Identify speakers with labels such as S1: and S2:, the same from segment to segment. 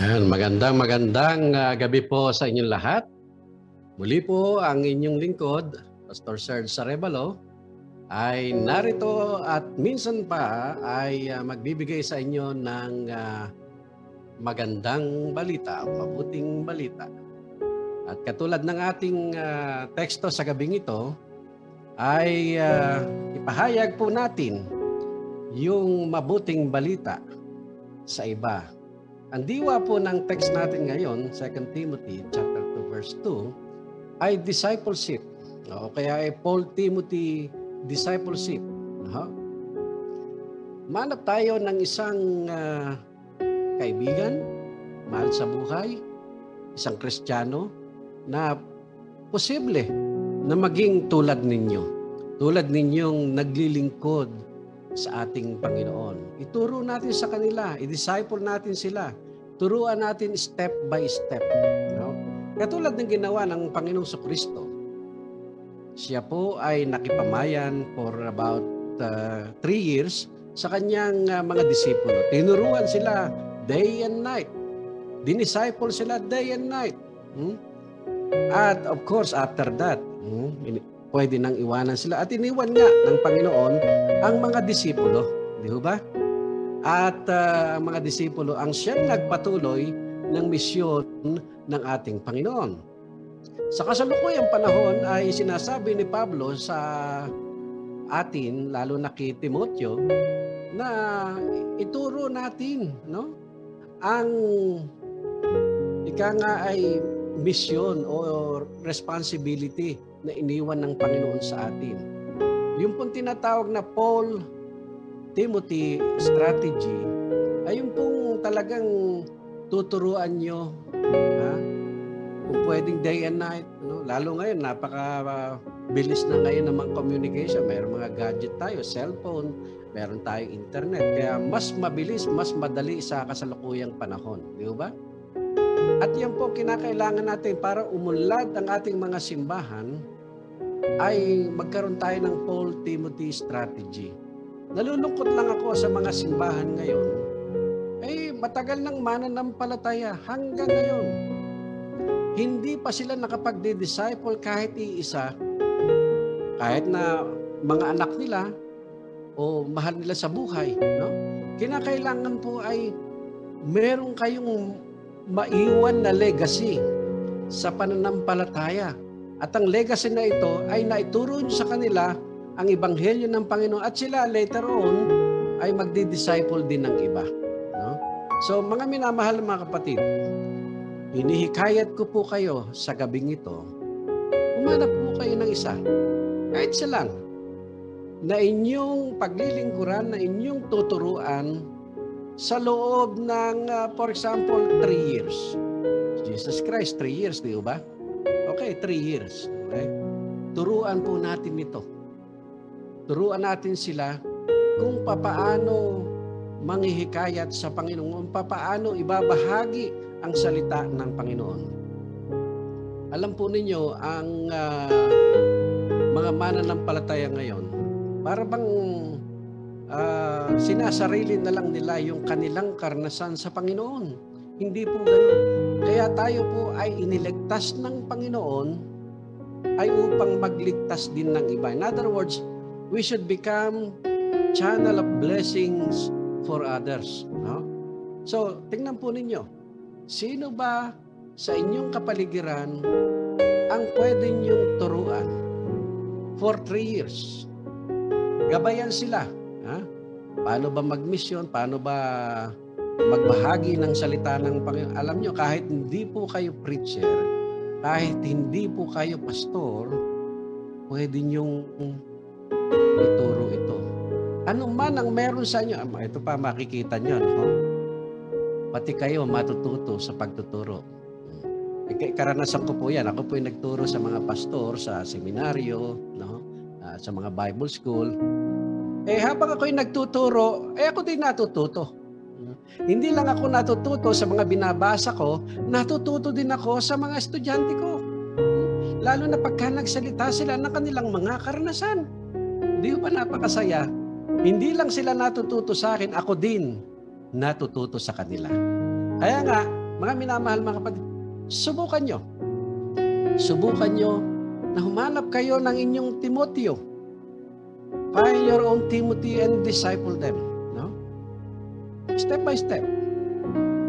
S1: Yan, magandang gabi po sa inyong lahat. Muli po ang inyong lingkod, Pastor Serge Sarevalo, ay narito at minsan pa ay magbibigay sa inyo ng magandang balita, mabuting balita. At katulad ng ating teksto sa gabing ito, ay ipahayag po natin yung mabuting balita sa iba. Ang diwa po ng text natin ngayon, 2 Timothy chapter 2 verse 2, ay discipleship. O kaya ay Paul Timothy discipleship. Manap tayo ng isang kaibigan, mahal sa buhay, isang Kristiyano na posible na maging tulad ninyo. Tulad ninyong naglilingkod sa ating Panginoon. Ituro natin sa kanila, i-disciple natin sila. Turuan natin step by step. Katulad ng ginawa ng Panginoong Kristo. Siya po ay nakipamayan for about 3 years sa kanyang mga disipulo. Tinuruan sila day and night. Dinisciple sila day and night. At of course, after that, pwede nang iwanan sila. At iniwan nga ng Panginoon ang mga disipulo. Di ba? At ang mga disipulo ang siyang nagpatuloy ng misyon ng ating Panginoon. Sa kasalukuyang panahon ay sinasabi ni Pablo sa atin, lalo na kay Timoteo, na ituro natin ang ika nga ay misyon o responsibility na iniwan ng Panginoon sa atin. Yung pong tinatawag na Paul Timothy strategy ay yung pong talagang tuturuan nyo kung pwedeng day and night. Lalo ngayon, napaka-bilis na ngayon ng mga communication. Mayroong mga gadget tayo, cellphone, meron tayong internet. Kaya mas mabilis, mas madali sa kasalukuyang panahon. Di ba? At yan po kinakailangan natin para umunlad ang ating mga simbahan ay magkaroon tayo ng Paul Timothy strategy. Nalulungkot lang ako sa mga simbahan ngayon. Matagal nang mananampalataya hanggang ngayon. Hindi pa sila nakapagdi-disciple kahit iisa. Kahit na mga anak nila o mahal nila sa buhay. Kinakailangan po ay meron kayong maiwan na legacy sa pananampalataya. At ang legacy na ito ay naituro nyo sa kanila ang ebanghelyo ng Panginoon at sila later on ay magdi-disciple din ng iba. So mga minamahal mga kapatid, hinihikayat ko po kayo sa gabing ito, humanap po kayo ng isa, kahit isa lang, na inyong paglilingkuran, na inyong tuturuan sa loob ng, for example, 3 years. Jesus Christ, 3 years, di ba? Okay, 3 years. Okay? Turuan po natin ito. Turuan natin sila kung papaano manghihikayat sa Panginoon, papaano ibabahagi ang salita ng Panginoon. Alam po ninyo, ang mga mananampalataya ngayon, para bang sinasarili na lang nila yung kanilang karanasan sa Panginoon. Hindi po ganoon. Kaya tayo po ay iniligtas ng Panginoon ay upang magligtas din ng iba. In other words, we should become channel of blessings for others. So, tingnan po ninyo. Sino ba sa inyong kapaligiran ang pwede niyong turuan for 3 years? Gabayan sila. Paano ba magmisyon? Paano ba magbahagi ng salita ng Panginoon? Alam nyo, kahit hindi po kayo preacher, kahit hindi po kayo pastor, pwede niyong ituro ito. Ano man ang meron sa inyo, ito pa makikita nyo, pati kayo matututo sa pagtuturo. Karanasan ko po yan. Ako po yung nagturo sa mga pastor, sa seminaryo, sa mga Bible school. Habang ako yung nagtuturo, ako din natututo. Hindi lang ako natututo sa mga binabasa ko, natututo din ako sa mga estudyante ko. Lalo na pagka nagsalita sila ng kanilang mga karanasan. Di ba napakasaya? Hindi lang sila natututo sa akin, ako din natututo sa kanila. Kaya nga, Mga minamahal mga kapatid, subukan nyo. Subukan nyo na humanap kayo ng inyong Timoteo. Find your own Timothy and disciple them. No? Step by step.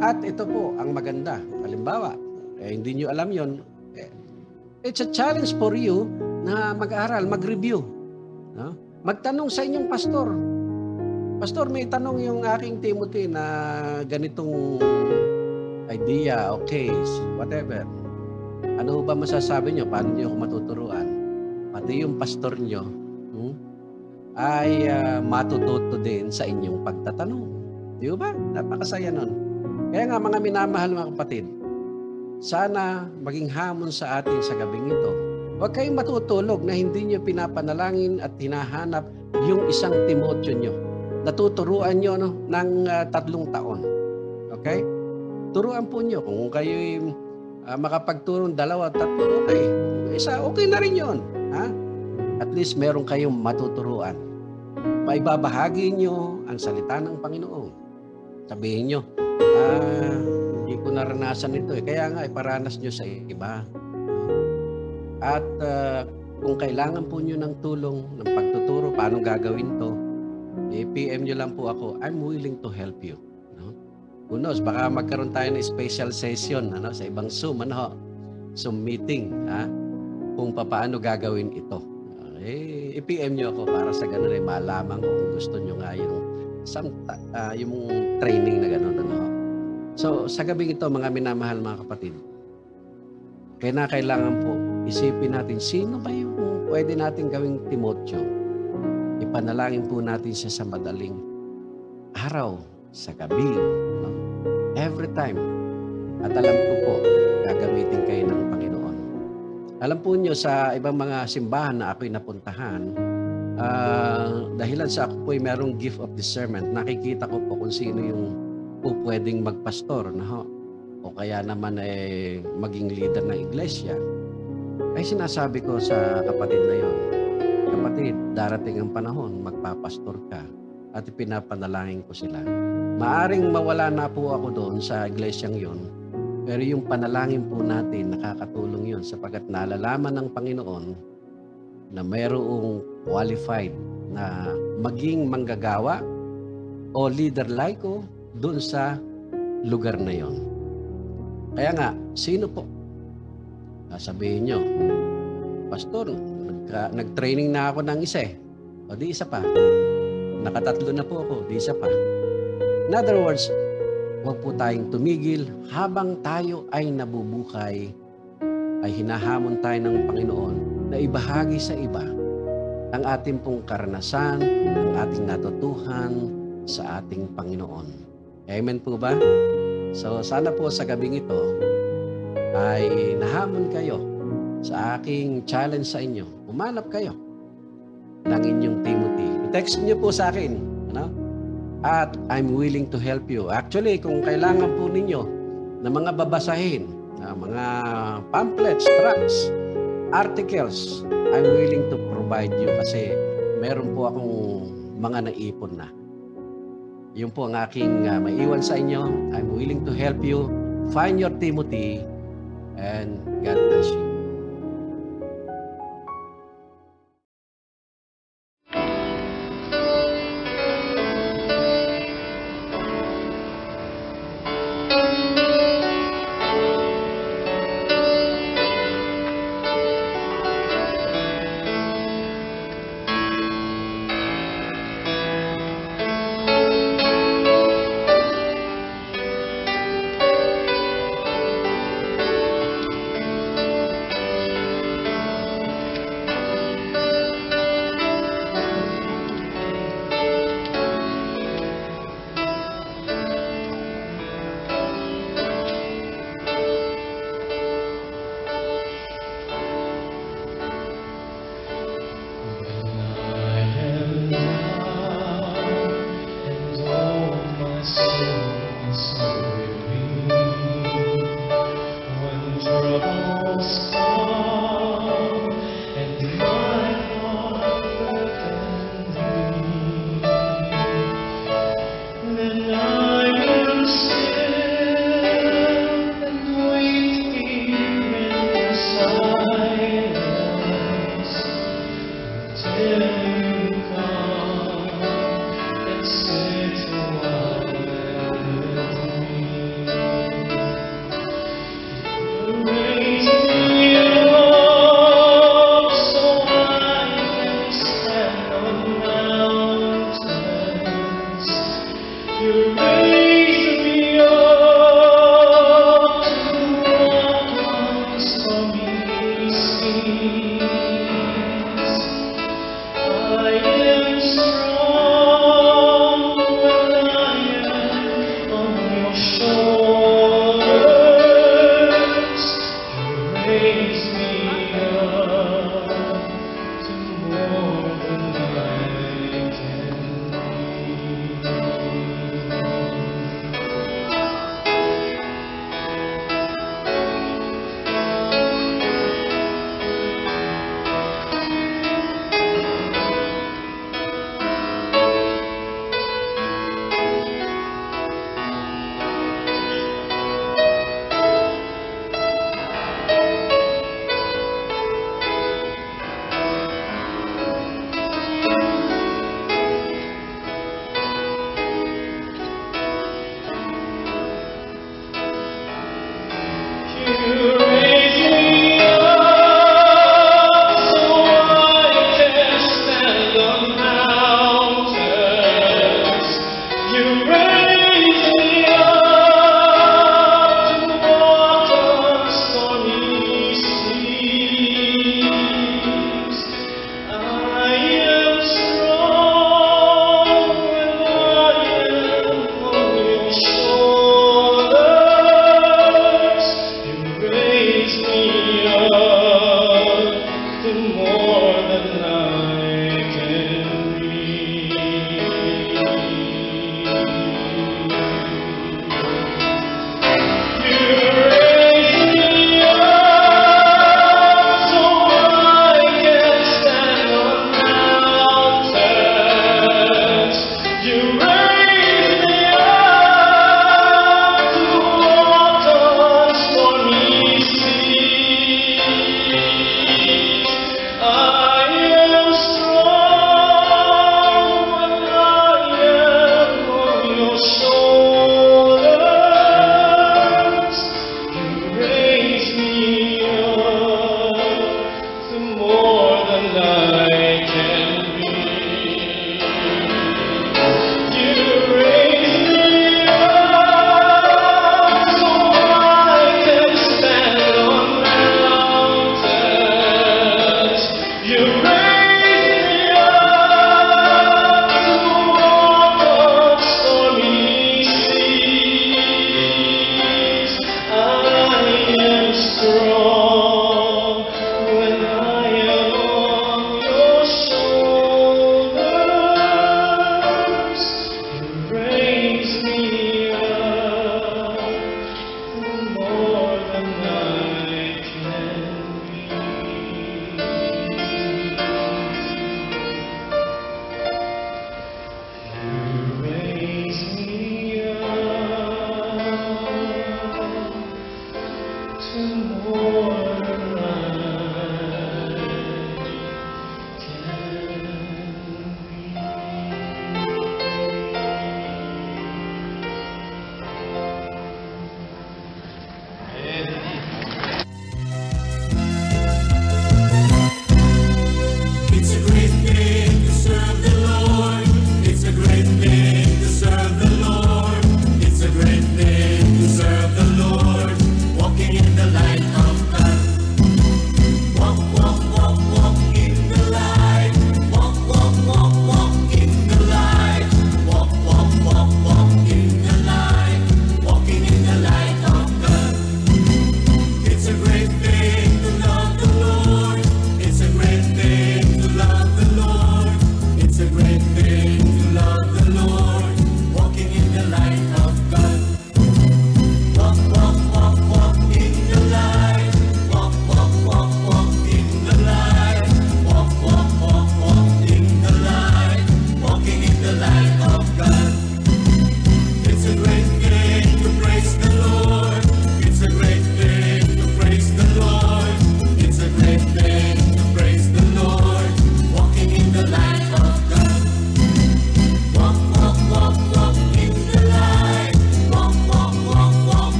S1: At ito po ang maganda. Halimbawa, hindi nyo alam yon. It's a challenge for you na mag-aral, mag-review. No? Magtanong sa inyong pastor. Pastor, may tanong yung aking Timothy na ganitong idea, okay, whatever. Ano ba masasabi nyo? Paano nyo ako matuturuan? Pati yung pastor nyo ay matututo din sa inyong pagtatanong. Di ba? Napakasaya nun. Kaya nga mga minamahal mga kapatid, sana maging hamon sa atin sa gabing ito. Huwag kayong matutulog na hindi nyo pinapanalangin at hinahanap yung isang Timoteo nyo. Natuturuan nyo ng 3 taon. Okay? Turuan po nyo. Kung kayo makapagturong 2, 3, okay. Isa, okay na rin yun. Ha? At least meron kayong matuturuan. Maibabahagi nyo ang salita ng Panginoon. Sabihin nyo, hindi ko naranasan ito eh. Kaya nga, iparanas nyo sa iba. At kung kailangan po nyo ng tulong, ng pagtuturo, paano gagawin to, PM nyo lang po ako, I'm willing to help you. No? Who knows, baka magkaroon tayo ng special session sa ibang Zoom, Zoom meeting, kung paano gagawin ito. PM nyo ako para sa ganun ay malaman ko kung gusto nyo nga yung training na gano'n. So, sa gabing ito, mga minamahal mga kapatid, kailangan po, isipin natin, sino ba yung pwede natin gawing Timoteo? Ipanalangin po natin siya sa madaling araw, sa gabi, every time. At alam ko po, gagamitin kayo ng Panginoon. Alam po nyo, sa ibang mga simbahan na ako'y napuntahan, dahilan sa ako po'y merong gift of discernment, nakikita ko po kung sino yung pwedeng magpastor, o kaya naman maging leader ng iglesia. Ay sinasabi ko sa kapatid na yon, kapatid, darating ang panahon, magpapastor ka, at ipinapanalangin ko sila. Maaring mawala na po ako doon sa iglesyang yon, pero yung panalangin po natin, nakakatulong yun sapagkat nalalaman ng Panginoon na mayroong qualified na maging manggagawa o leader like ko doon sa lugar na yon. Kaya nga, sino po? Sabihin nyo, Pastor, nag-training na ako ng isa eh. O di isa pa. Nakatatlo na po ako, di isa pa. In other words, huwag po tayong tumigil habang tayo ay nabubuhay, ay hinahamon tayo ng Panginoon na ibahagi sa iba ang ating pong karanasan, ang ating natutuhan sa ating Panginoon. Amen po ba? So sana po sa gabing ito ay nahamon kayo sa aking challenge sa inyo. Umanap kayo ng inyong Timothy. I-text niyo po sa akin. At I'm willing to help you. Actually, kung kailangan po ninyo ng mga babasahin, mga pamphlets, tracts, articles, I'm willing to provide you kasi meron po akong mga naipon na. Yun po ang aking maiwan sa inyo. I'm willing to help you. Find your Timothy and God bless you.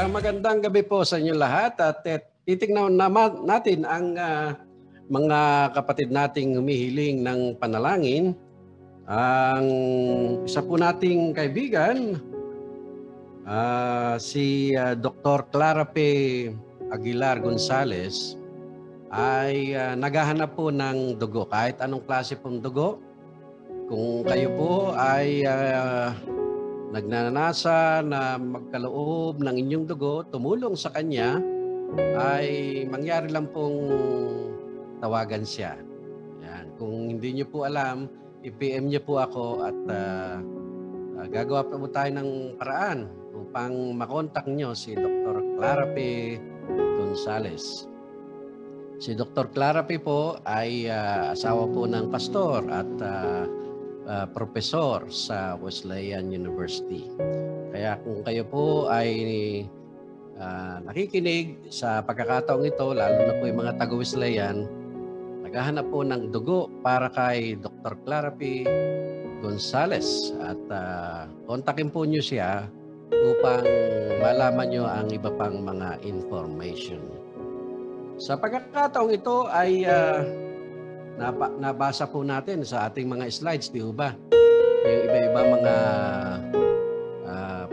S1: Magandang gabi po sa inyo lahat at titignan naman natin ang mga kapatid nating humihiling ng panalangin. Ang isa po nating kaibigan, si Dr. Clara P. Aguilar Gonzales ay naghahanap po ng dugo, kahit anong klase pong dugo. Kung kayo po ay nagnanasa na magkaloob ng inyong dugo, tumulong sa kanya, ay mangyari lang pong tawagan siya. Yan. Kung hindi niyo po alam, i-PM niyo po ako at gagawa po tayo ng paraan upang makontak niyo si Dr. Clara P. Gonzales. Si Dr. Clara P. po ay asawa po ng pastor at profesor sa Wesleyan University. Kaya kung kayo po ay nakikinig sa pagkakataong ito, lalo na po yung mga taga-Wesleyan, naghahanap po ng dugo para kay Dr. Clara P. Gonzales at kontakin po niyo siya upang malaman niyo ang iba pang mga information. Sa pagkakataong ito ay nabasa po natin sa ating mga slides, di ba? Yung iba-iba mga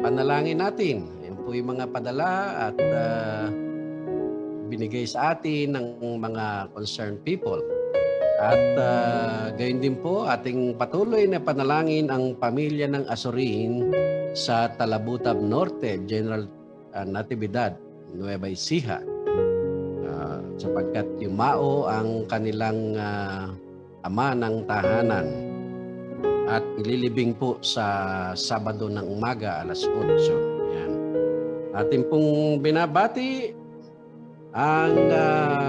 S1: panalangin natin. Yan po yung mga padala at binigay sa atin ng mga concerned people. At gayon din po, ating patuloy na panalangin ang pamilya ng Azorin sa Talabutab Norte, General Natividad, Nueva Ecija. Sapagkat yumao ang kanilang ama ng tahanan at ililibing po sa Sabado ng umaga alas 8. Yan. Atin pong binabati ang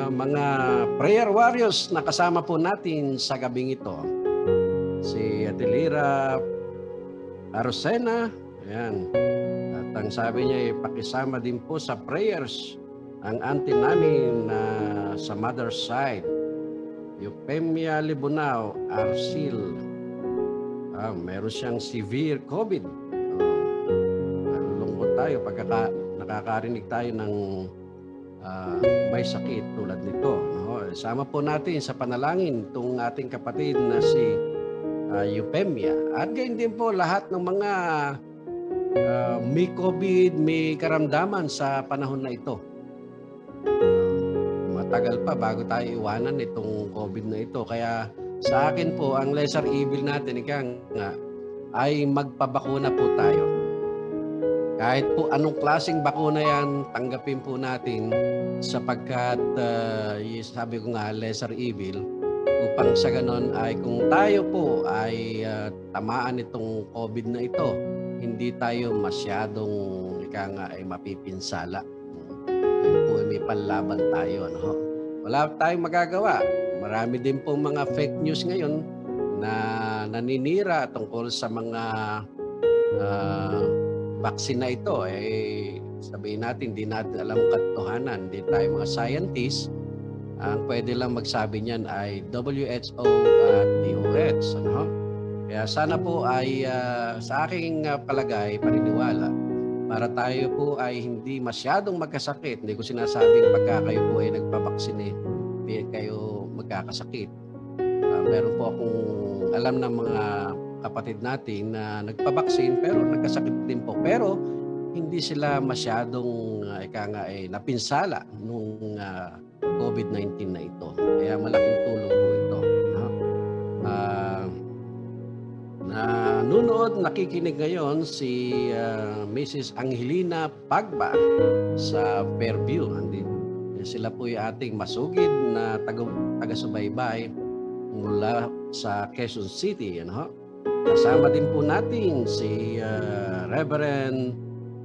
S1: mga prayer warriors na kasama po natin sa gabing ito. Si Adelira Arosena, yan. At ang sabi niya, pakisama din po sa prayers ang auntie namin sa mother's side, Eupemia Libunao Arcil. Meron siyang severe COVID. Malulungkot tayo pagka nakakarinig tayo ng may sakit tulad nito. Sama po natin sa panalangin itong ating kapatid na si Eupemia. At gayon din po lahat ng mga may COVID, may karamdaman sa panahon na ito. Matagal pa bago tayo iwanan itong COVID na ito. Kaya sa akin po, ang lesser evil natin ay magpabakuna po tayo. Kahit po anong klaseng bakuna yan, tanggapin po natin sapagkat sabi ko nga, lesser evil, upang sa ganon ay kung tayo po ay tamaan itong COVID na ito, hindi tayo masyadong ay mapipinsala. Yun po, may panlaban tayo. Wala tayong magagawa. Marami din po mga fake news ngayon na naninira tungkol sa mga vaccine na ito. Sabihin natin, hindi natin alam ang katotohanan. Hindi tayo mga scientists. Ang pwede lang magsabi niyan ay WHO at DOH. Kaya sana po ay sa aking palagay, paniniwala, para tayo po ay hindi masyadong magkasakit. Hindi ko sinasabing pagka kayo po ay nagpabaksine, hindi kayo magkakasakit. Meron po akong alam ng mga kapatid natin na nagpabaksin pero nagkasakit din po. Pero hindi sila masyadong napinsala nung COVID-19 na ito. Kaya malaking tulong po ito. Nanonood, nakikinig ngayon si Mrs. Angelina Pagba sa Fairview. Sila po yung ating masugid na taga-subaybay mula sa Quezon City. Kasama din po natin si Reverend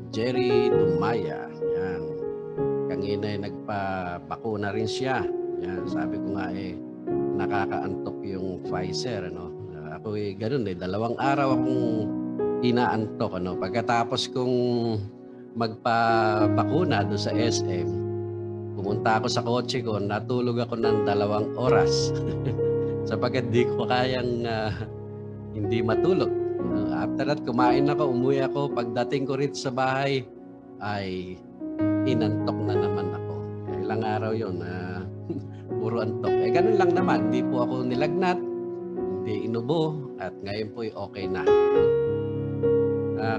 S1: Jerry Dumaya. Yan. Kanina ay nagpabakuna rin siya. Yan. Sabi ko nga nakakaantok yung Pfizer. Ako ganun 2 araw akong inaantok. Pagkatapos kong magpabakuna doon sa SM, pumunta ako sa kotse ko, natulog ako ng 2 oras. Sapagkat di ko kayang hindi matulog. After that, kumain ako, umuwi ako. Pagdating ko rito sa bahay, ay inantok na naman ako. Ilang araw yun na puro antok. Ganun lang naman, hindi po ako nilagnat, hindi inubo, at ngayon po okay na.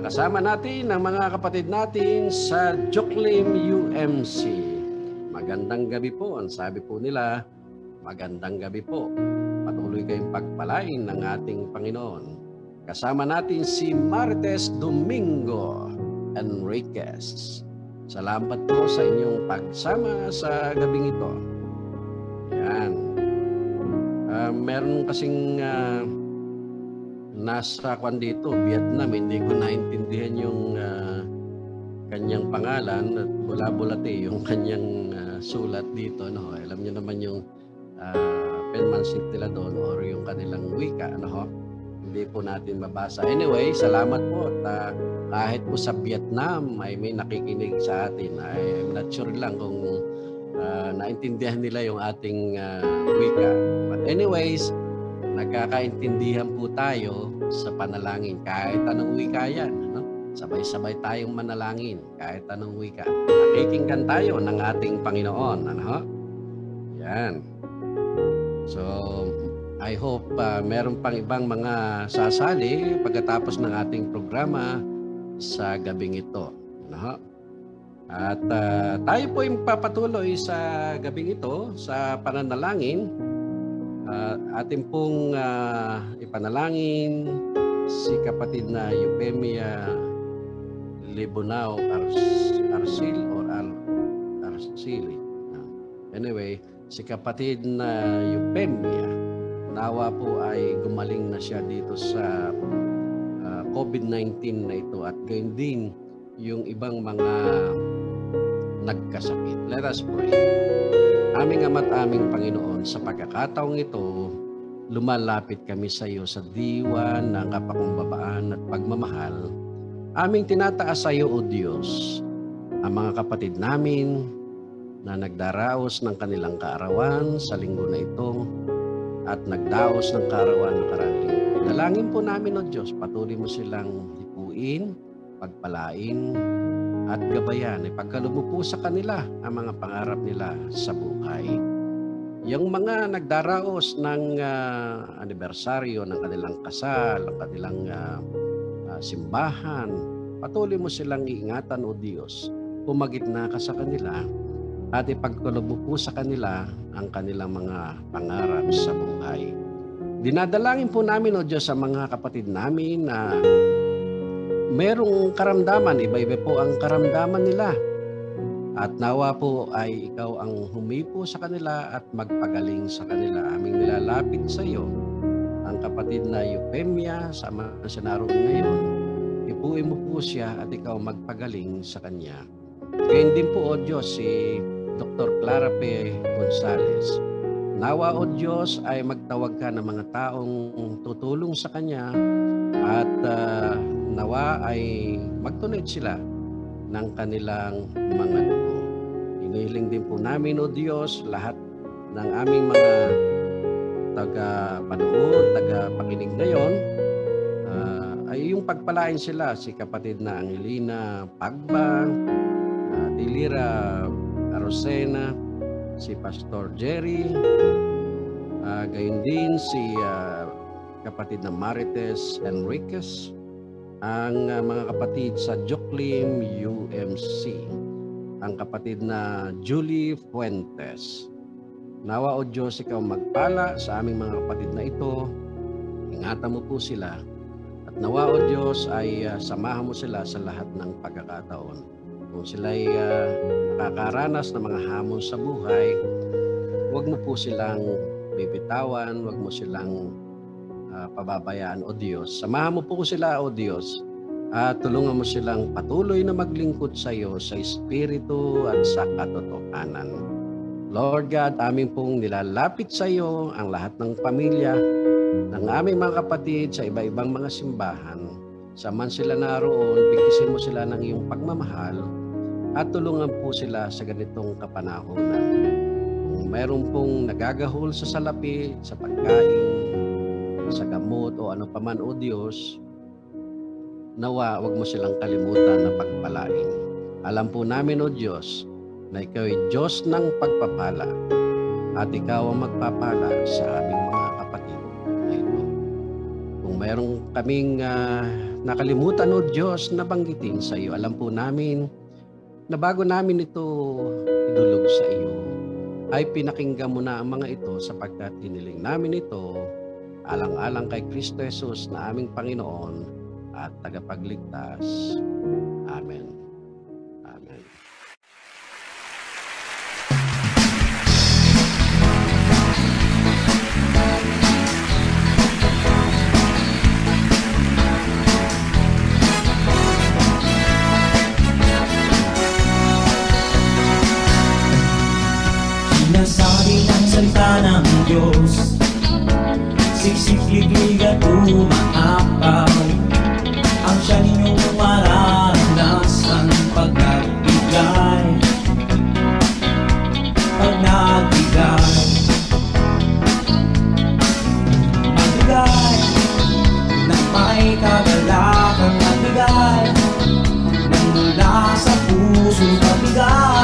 S1: Kasama natin ang mga kapatid natin sa Joklim UMC. Magandang gabi po. Ang sabi po nila, magandang gabi po. Patuloy kayong pagpalain ng ating Panginoon. Kasama natin si Marites Domingo Enriquez. Salamat po sa inyong pagsama sa gabing ito. Yan. Meron kasing nasa kwan dito, Vietnam, hindi ko naintindihan yung kanyang pangalan at bula-bulati yung kanyang sulat dito. No? Alam niyo naman yung penmanship nila doon or yung kanilang wika. Ano? Hindi po natin mabasa. Anyway, salamat po. At kahit po sa Vietnam ay may nakikinig sa atin. I'm not sure lang kung naintindihan nila yung ating wika. But anyways, nagkakaintindihan po tayo sa panalangin kahit anong wika yan. Ano? Sabay-sabay tayong manalangin kahit anong wika. Nakikinggan tayo ng ating Panginoon. Ano? Yan. So, I hope meron pang ibang mga sasali pagkatapos ng ating programa sa gabing ito. Ano? At tayo po yung papatuloy sa gabing ito sa pananalangin. Atin pong ipanalangin si kapatid na Eupemia Libunao Arcil or Arcili. Anyway, si kapatid na Eupemia, nawa po ay gumaling na siya dito sa COVID-19 na ito at gayon din yung ibang mga nagkasakit. Let us pray. Aming Ama't aming Panginoon, sa pagkakataong ito, lumalapit kami sa iyo sa diwa ng kapakumbabaan at pagmamahal. Aming tinataas sa iyo, O Diyos, ang mga kapatid namin na nagdaraos ng kanilang kaarawan sa linggo na ito at nagdaos ng kaarawan ng karang linggo. Dalangin po namin, O Diyos, patuloy mo silang hipuin, pagpalain, at gabayan, ipagkaloob po sa kanila ang mga pangarap nila sa buhay. Yung mga nagdaraos ng anibersaryo ng kanilang kasal, ng kanilang simbahan, patuloy mo silang iingatan, O Diyos. Pumagitna ka sa kanila at ipagkaloob po sa kanila ang kanilang mga pangarap sa buhay. Dinadalangin po namin, O Diyos, sa mga kapatid namin na merong karamdaman, iba-iba po ang karamdaman nila. At nawa po ay ikaw ang humipo sa kanila at magpagaling sa kanila. Aming nilalapit sa iyo ang kapatid na Eupemia, sama siya naroon ngayon. Ipuin mo po siya at ikaw magpagaling sa kanya. Gayun din po, O Diyos, si Dr. Clara P. Gonzales. Nawa, O Diyos, ay magtawag ka ng mga taong tutulong sa kanya at nawa ay mag-donate sila ng kanilang mga dugo. Inihiling din po namin, O Diyos, lahat ng aming mga taga-panood, taga-pakinig ngayon, ay yung pagpalain sila, si kapatid na Angelina Pagba, Dilira Arosena, si Pastor Jerry, gayon din si kapatid na Marites Enriquez, ang mga kapatid sa Joklim UMC, ang kapatid na Julie Fuentes. Nawa, O Diyos, ikaw magpala sa aming mga kapatid na ito. Ingatan mo po sila. At nawa, O Diyos, ay samahan mo sila sa lahat ng pagkakataon. Kung sila ay nakakaranas ng mga hamon sa buhay, huwag mo po silang bibitawan, huwag mo silang pababayaan, O Diyos. Samahan mo po sila, O Diyos, at tulungan mo silang patuloy na maglingkod sa iyo sa Espiritu at sa katotohanan. Lord God, aming pong nilalapit sa iyo ang lahat ng pamilya ng aming mga kapatid sa iba-ibang mga simbahan. Saman sila naroon, bigkisin mo sila ng iyong pagmamahal at tulungan po sila sa ganitong kapanahonan. Kung mayroon pong nagagahol sa salapi, sa pagkain, sa gamot o ano paman, O Diyos, nawa wag mo silang kalimutan na pagpalain. Alam po namin, O Diyos, na Ikaw ay Diyos ng pagpapala at Ikaw ang magpapala sa aming mga kapatid na ito. Kung mayroong kaming nakalimutan, O Diyos, na banggitin sa iyo, alam po namin na bago namin ito idulog sa iyo, ay pinakinggan mo na ang mga ito sapagkat hiniling namin ito alang-alang kay Kristo Jesus na aming Panginoon at tagapagligtas. Amen. Amen.
S2: Sinasabi ng salita ng Diyos, siksik, liglig at umaapaw, ang siya ninyong maranasan pag nagbigay, pag nagbigay. Magbigay na may kagalakan, magbigay nang mula sa puso, magbigay